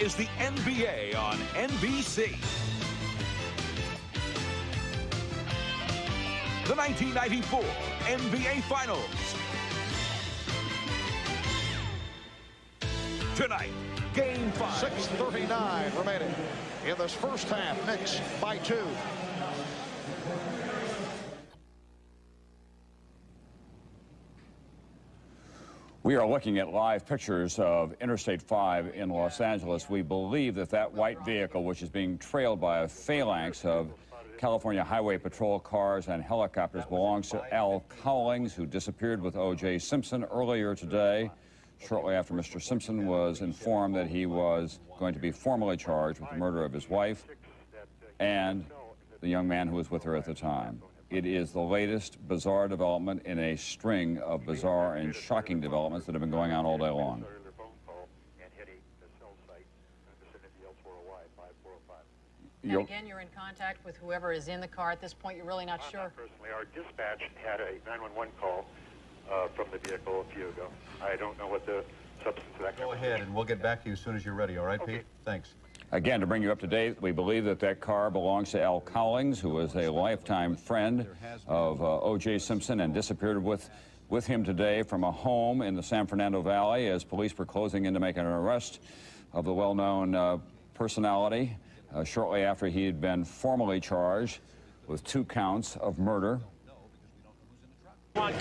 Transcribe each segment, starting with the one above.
is the NBA on NBC. The 1994 NBA Finals. Tonight, Game 5. 6:39 remaining in this first half. Knicks by 2. We are looking at live pictures of Interstate 5 in Los Angeles. We believe that that white vehicle, which is being trailed by a phalanx of California Highway Patrol cars and helicopters, belongs to Al Cowlings, who disappeared with O.J. Simpson earlier today, shortly after Mr. Simpson was informed that he was going to be formally charged with the murder of his wife and the young man who was with her at the time. It is the latest bizarre development in a string of bizarre and shocking developments that have been going on all day long. Again, you're in contact with whoever is in the car. At this point, you're really not sure. Not personally, our dispatch had a 911 call from the vehicle a few ago. I don't know what the substance of that. Go ahead, and we'll get back to you as soon as you're ready. All right, okay. Pete? Thanks. Again, to bring you up to date, we believe that that car belongs to Al Cowlings, who was a lifetime friend of O.J. Simpson and disappeared with him today from a home in the San Fernando Valley as police were closing in to make an arrest of the well-known personality shortly after he had been formally charged with 2 counts of murder.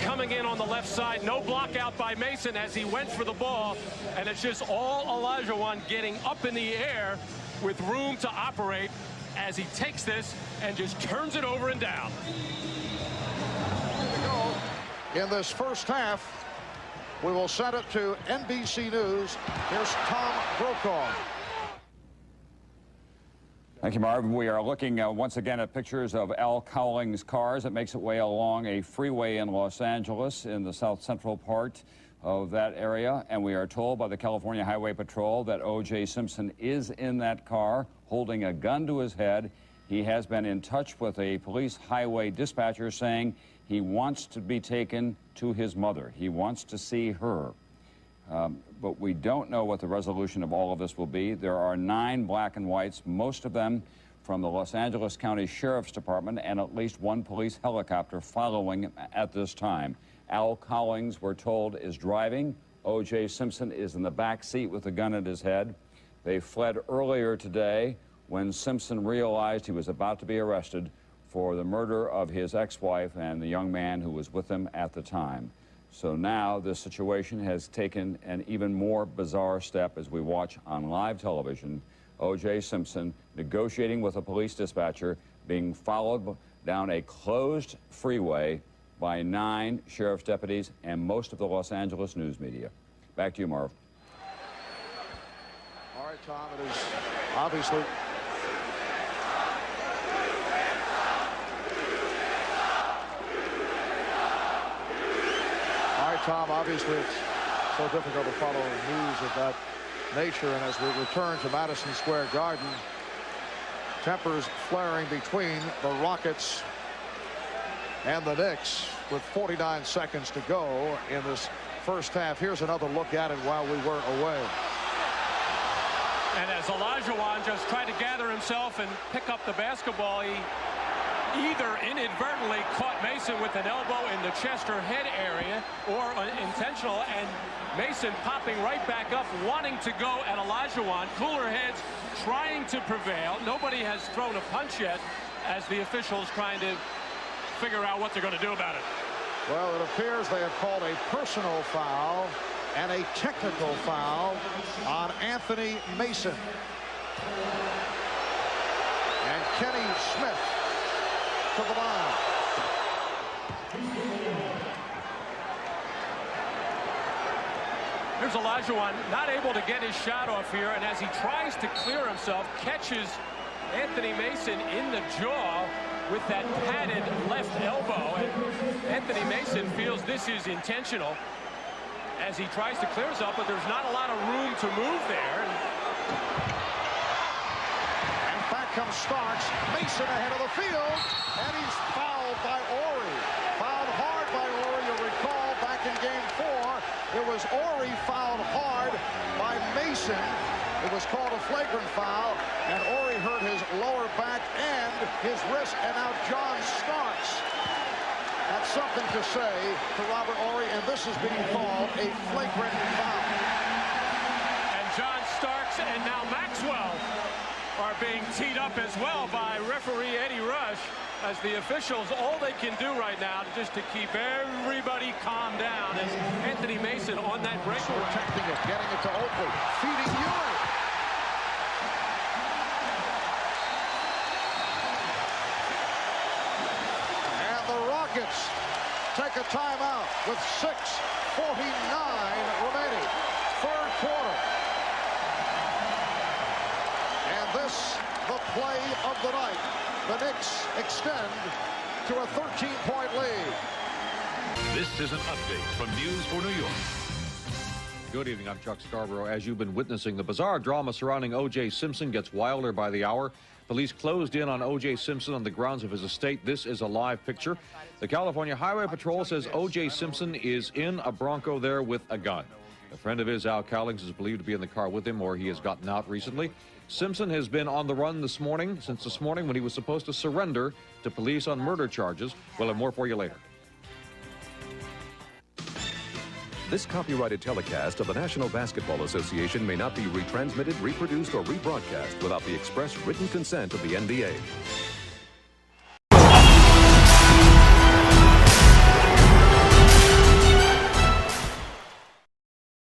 Coming in on the left side, no block out by Mason as he went for the ball, and it's just all Olajuwon getting up in the air with room to operate as he takes this and just turns it over and down. In this first half, we will send it to NBC News. Here's Tom Brokaw. Thank you, Marv. We are looking once again at pictures of Al Cowlings' cars. It makes its way along a freeway in Los Angeles in the south central part of that area. And we are told by the California Highway Patrol that O.J. Simpson is in that car holding a gun to his head. He has been in touch with a police highway dispatcher saying he wants to be taken to his mother. He wants to see her. But we don't know what the resolution of all of this will be. There are 9 black and whites, most of them from the Los Angeles County Sheriff's Department, and at least 1 police helicopter following at this time. Al Cowlings, we're told, is driving. O.J. Simpson is in the back seat with a gun at his head. They fled earlier today when Simpson realized he was about to be arrested for the murder of his ex-wife and the young man who was with him at the time. So now this situation has taken an even more bizarre step as we watch on live television O.J. Simpson negotiating with a police dispatcher, being followed down a closed freeway by 9 sheriff's deputies and most of the Los Angeles news media. Back to you, Marv. All right, Tom, it is obviously... Tom, obviously it's so difficult to follow news of that nature, and as we return to Madison Square Garden, tempers flaring between the Rockets and the Knicks with 49 seconds to go in this first half. Here's another look at it while we were away. And as Olajuwon just tried to gather himself and pick up the basketball, he either inadvertently caught Mason with an elbow in the chest or head area, or intentional, and Mason popping right back up, wanting to go at Olajuwon. Cooler heads trying to prevail. Nobody has thrown a punch yet as the officials trying to figure out what they're going to do about it. Well, it appears they have called a personal foul and a technical foul on Anthony Mason. And Kenny Smith to the line. Here's Olajuwon, not able to get his shot off here, and as he tries to clear himself, catches Anthony Mason in the jaw with that padded left elbow. And Anthony Mason feels this is intentional as he tries to clear himself, but there's not a lot of room to move there. And back comes Starks. Mason ahead of the field, and he's fouled by Horry. Fouled hard by Horry. You'll recall back in Game 4, it was Horry fouled hard by Mason It was called a flagrant foul, and Horry hurt his lower back and his wrist, and now John Starks had something to say to Robert Horry, and this is being called a flagrant foul. And John Starks and now Maxwell are being teed up as well by referee Eddie Rush, as the officials, all they can do right now just to keep everybody calm down is Anthony Mason on that breakaway. Protecting it, getting it to Oakley, feeding Ewing. And the Rockets take a timeout with 6:49 remaining. Third quarter. And this, the play of the night. The Knicks extend to a 13-point lead. This is an update from News for New York. Good evening, I'm Chuck Scarborough. As you've been witnessing, the bizarre drama surrounding O.J. Simpson gets wilder by the hour. Police closed in on O.J. Simpson on the grounds of his estate. This is a live picture. The California Highway Patrol says O.J. Simpson is in a Bronco there with a gun. A friend of his, Al Cowlings, is believed to be in the car with him, or he has gotten out recently. Simpson has been on the run since this morning when he was supposed to surrender to police on murder charges. We'll have more for you later. This copyrighted telecast of the National Basketball Association may not be retransmitted, reproduced, or rebroadcast without the express written consent of the NBA.